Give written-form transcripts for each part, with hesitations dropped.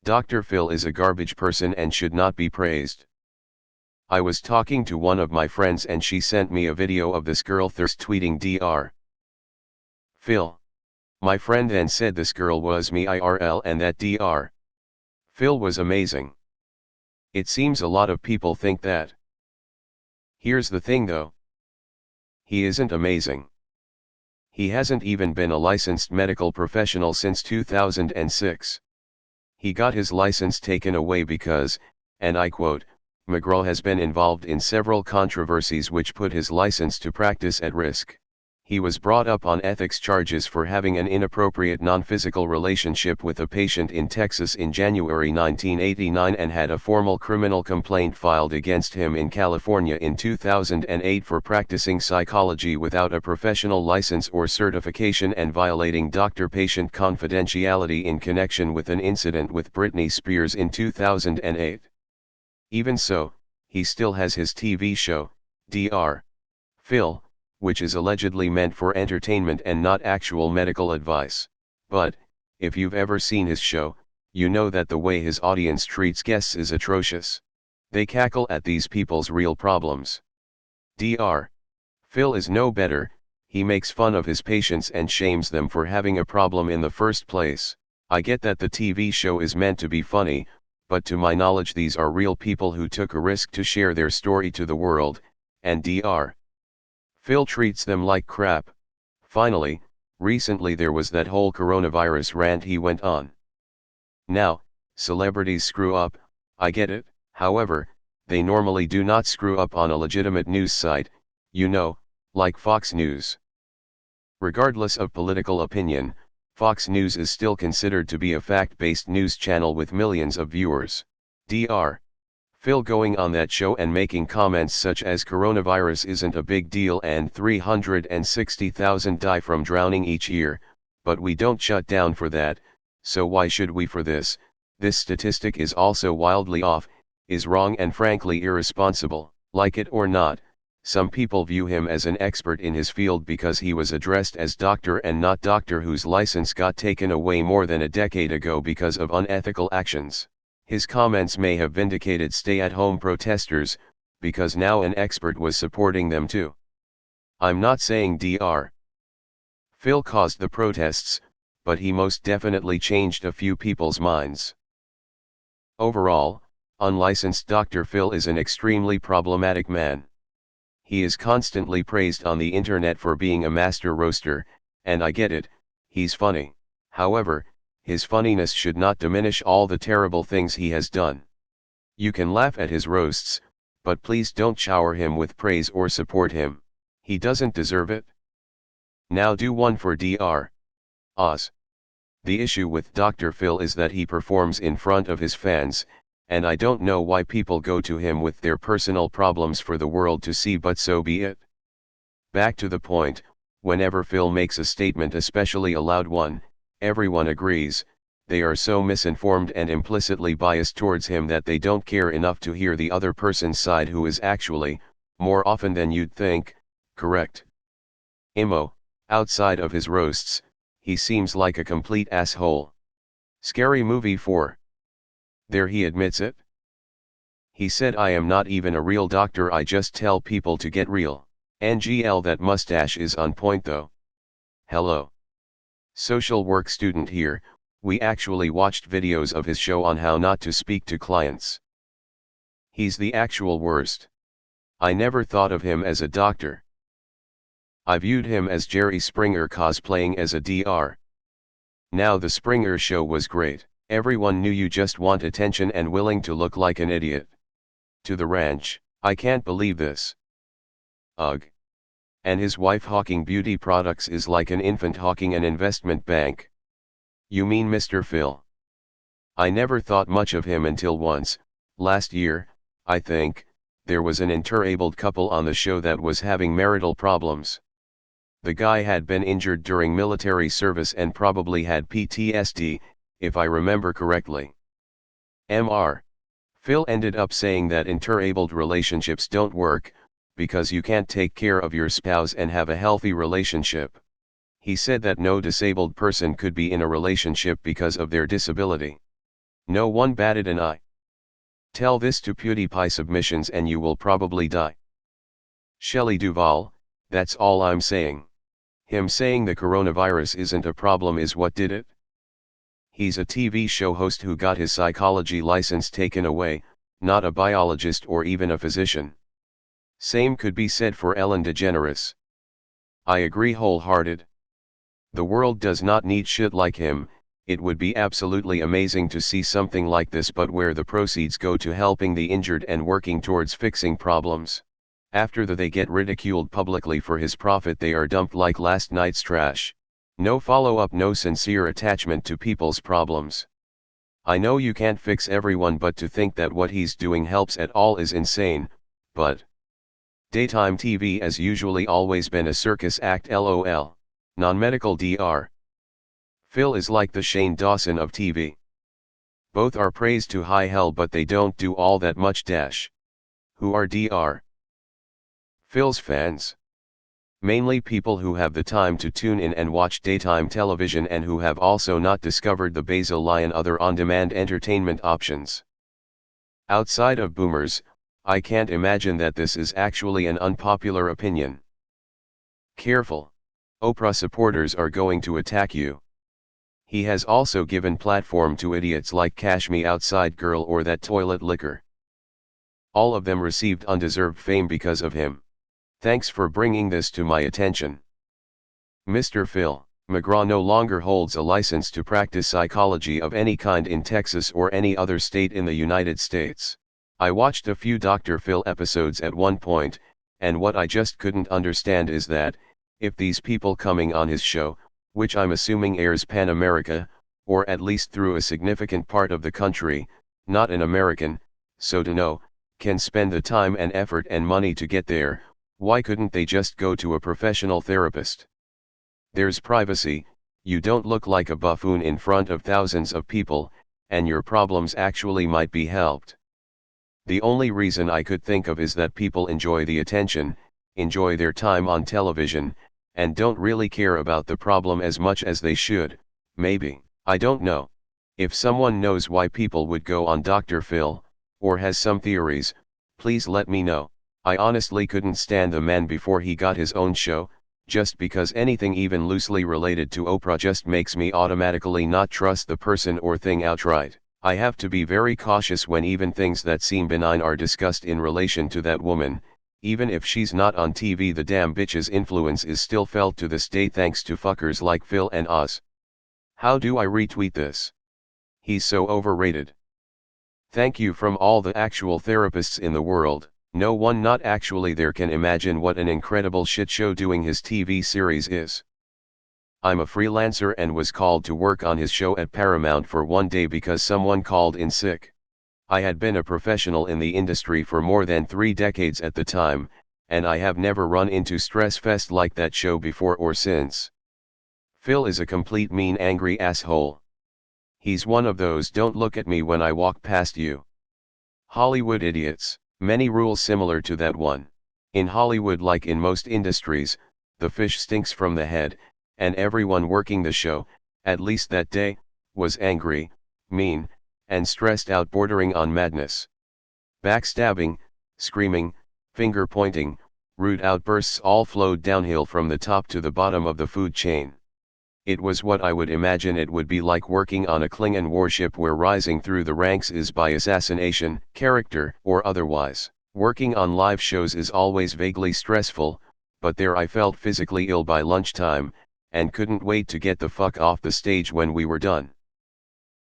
Dr. Phil is a garbage person and should not be praised. I was talking to one of my friends and she sent me a video of this girl thirst tweeting Dr. Phil. My friend then said this girl was me IRL and that Dr. Phil was amazing. It seems a lot of people think that. Here's the thing though. He isn't amazing. He hasn't even been a licensed medical professional since 2006. He got his license taken away because, and I quote, McGraw has been involved in several controversies which put his license to practice at risk. He was brought up on ethics charges for having an inappropriate non-physical relationship with a patient in Texas in January 1989 and had a formal criminal complaint filed against him in California in 2008 for practicing psychology without a professional license or certification and violating doctor-patient confidentiality in connection with an incident with Britney Spears in 2008. Even so, he still has his TV show, Dr. Phil, which is allegedly meant for entertainment and not actual medical advice. But, if you've ever seen his show, you know that the way his audience treats guests is atrocious. They cackle at these people's real problems. Dr. Phil is no better. He makes fun of his patients and shames them for having a problem in the first place. I get that the TV show is meant to be funny, but to my knowledge these are real people who took a risk to share their story to the world, and Dr. Phil treats them like crap. Finally, recently there was that whole coronavirus rant he went on. Now, celebrities screw up, I get it, however, they normally do not screw up on a legitimate news site, you know, like Fox News. Regardless of political opinion, Fox News is still considered to be a fact-based news channel with millions of viewers. Dr. Phil going on that show and making comments such as coronavirus isn't a big deal and 360,000 die from drowning each year, but we don't shut down for that, so why should we for this? This statistic is also wildly off, is wrong and frankly irresponsible. Like it or not, some people view him as an expert in his field because he was addressed as doctor and not doctor whose license got taken away more than a decade ago because of unethical actions. His comments may have vindicated stay-at-home protesters, because now an expert was supporting them too. I'm not saying Dr. Phil caused the protests, but he most definitely changed a few people's minds. Overall, unlicensed Dr. Phil is an extremely problematic man. He is constantly praised on the internet for being a master roaster, and I get it, he's funny. However, his funniness should not diminish all the terrible things he has done. You can laugh at his roasts, but please don't shower him with praise or support him. He doesn't deserve it. Now do one for Dr. Oz. The issue with Dr. Phil is that he performs in front of his fans, and I don't know why people go to him with their personal problems for the world to see, but so be it. Back to the point, whenever Phil makes a statement, especially a loud one, everyone agrees, they are so misinformed and implicitly biased towards him that they don't care enough to hear the other person's side, who is actually, more often than you'd think, correct. Outside of his roasts, he seems like a complete asshole. Scary Movie 4. There he admits it. He said, I am not even a real doctor, I just tell people to get real. NGL, that mustache is on point though. Hello. Social work student here. We actually watched videos of his show on how not to speak to clients. He's the actual worst. I never thought of him as a doctor. I viewed him as Jerry Springer cosplaying as a Dr. Now the Springer show was great. Everyone knew you just want attention and willing to look like an idiot. To the ranch. I can't believe this. Ugh. And his wife hawking beauty products is like an infant hawking an investment bank. You mean Mr. Phil? I never thought much of him until once, last year, I think, there was an interabled couple on the show that was having marital problems. The guy had been injured during military service and probably had PTSD, if I remember correctly. Phil ended up saying that interabled relationships don't work, because you can't take care of your spouse and have a healthy relationship. He said that no disabled person could be in a relationship because of their disability. No one batted an eye. Tell this to PewDiePie submissions and you will probably die. Shelley Duvall, that's all I'm saying. Him saying the coronavirus isn't a problem is what did it. He's a TV show host who got his psychology license taken away, not a biologist or even a physician. Same could be said for Ellen DeGeneres. I agree wholehearted. The world does not need shit like him. It would be absolutely amazing to see something like this, but where the proceeds go to helping the injured and working towards fixing problems. After they get ridiculed publicly for his profit, they are dumped like last night's trash. No follow-up, no sincere attachment to people's problems. I know you can't fix everyone, but to think that what he's doing helps at all is insane, but daytime TV has usually always been a circus act, lol. Non-medical Dr. Phil is like the Shane Dawson of TV. Both are praised to high hell, but they don't do all that much. Who are Dr. Phil's fans? Mainly people who have the time to tune in and watch daytime television and who have also not discovered the Basil Lie and other on-demand entertainment options. Outside of boomers, I can't imagine that this is actually an unpopular opinion. Careful. Oprah supporters are going to attack you. He has also given platform to idiots like Cash Me Outside Girl or That Toilet Liquor. All of them received undeserved fame because of him. Thanks for bringing this to my attention. Mr. Phil McGraw no longer holds a license to practice psychology of any kind in Texas or any other state in the United States. I watched a few Dr. Phil episodes at one point, and what I just couldn't understand is that, if these people coming on his show, which I'm assuming airs pan-America, or at least through a significant part of the country, not an American, so to know, can spend the time and effort and money to get there, why couldn't they just go to a professional therapist? There's privacy, you don't look like a buffoon in front of thousands of people, and your problems actually might be helped. The only reason I could think of is that people enjoy the attention, enjoy their time on television, and don't really care about the problem as much as they should. Maybe, I don't know. If someone knows why people would go on Dr. Phil, or has some theories, please let me know. I honestly couldn't stand the man before he got his own show, just because anything even loosely related to Oprah just makes me automatically not trust the person or thing outright. I have to be very cautious when even things that seem benign are discussed in relation to that woman. Even if she's not on TV, the damn bitch's influence is still felt to this day thanks to fuckers like Phil and Oz. How do I retweet this? He's so overrated. Thank you from all the actual therapists in the world. No one not actually there can imagine what an incredible shit show doing his TV series is. I'm a freelancer and was called to work on his show at Paramount for one day because someone called in sick. I had been a professional in the industry for more than 3 decades at the time, and I have never run into stress fest like that show before or since. Phil is a complete mean, angry asshole. He's one of those "don't look at me when I walk past you" Hollywood idiots. Many rules similar to that one. In Hollywood, like in most industries, the fish stinks from the head, and everyone working the show, at least that day, was angry, mean, and stressed out bordering on madness. Backstabbing, screaming, finger pointing, rude outbursts all flowed downhill from the top to the bottom of the food chain. It was what I would imagine it would be like working on a Klingon warship where rising through the ranks is by assassination, character, or otherwise. Working on live shows is always vaguely stressful, but there I felt physically ill by lunchtime, and couldn't wait to get the fuck off the stage when we were done.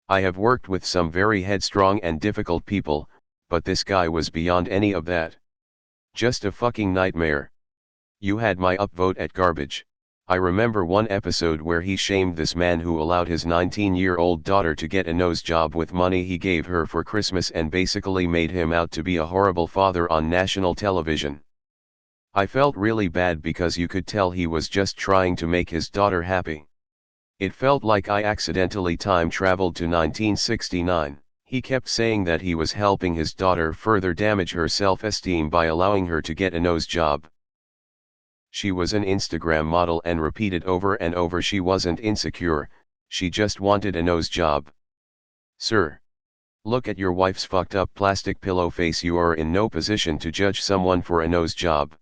I have worked with some very headstrong and difficult people, but this guy was beyond any of that. Just a fucking nightmare. You had my upvote at garbage. I remember one episode where he shamed this man who allowed his 19-year-old daughter to get a nose job with money he gave her for Christmas and basically made him out to be a horrible father on national television. I felt really bad because you could tell he was just trying to make his daughter happy. It felt like I accidentally time traveled to 1969. He kept saying that he was helping his daughter further damage her self-esteem by allowing her to get a nose job. She was an Instagram model and repeated over and over she wasn't insecure, she just wanted a nose job. Sir, Look at your wife's fucked up plastic pillow face. You are in no position to judge someone for a nose job.